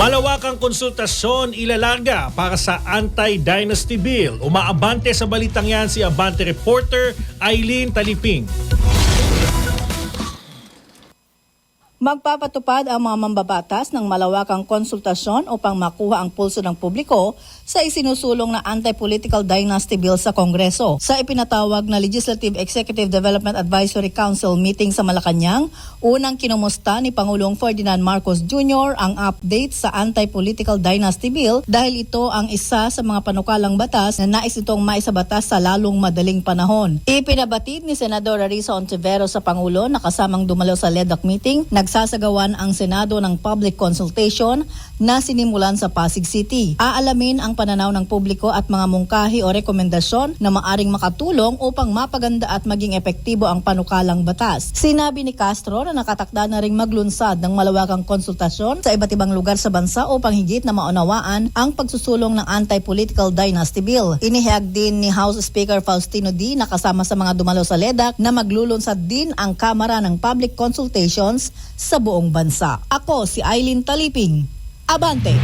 Malawakang konsultasyon ilalaga para sa anti-dynasty bill. Umaabante sa balitang yan si Abante reporter Eileen Taliping. Magpapatupad ang mga mambabatas ng malawakang konsultasyon upang makuha ang pulso ng publiko sa isinusulong na anti-political dynasty bill sa Kongreso. Sa ipinatawag na Legislative Executive Development Advisory Council meeting sa Malacanang, unang kinumusta ni Pangulong Ferdinand Marcos Jr. ang update sa anti-political dynasty bill dahil ito ang isa sa mga panukalang batas na nais itong maisabatas sa lalong madaling panahon. Ipinabatid ni Senador Risa Ontiveros sa Pangulo na kasamang dumalo sa LEDAC meeting, nagsasagawan ang Senado ng public consultation na sinimulan sa Pasig City. Aalamin ang pananaw ng publiko at mga mungkahi o rekomendasyon na maaring makatulong upang mapaganda at maging epektibo ang panukalang batas. Sinabi ni Castro na nakatakda na ring maglunsad ng malawakang konsultasyon sa iba't ibang lugar sa bansa upang higit na maunawaan ang pagsusulong ng anti-political dynasty bill. Inihayag din ni House Speaker Faustino D. na kasama sa mga dumalo sa LEDAC na maglulunsad din ang Kamara ng Public Consultations sa buong bansa. Ako si Eileen Taliping. Abante!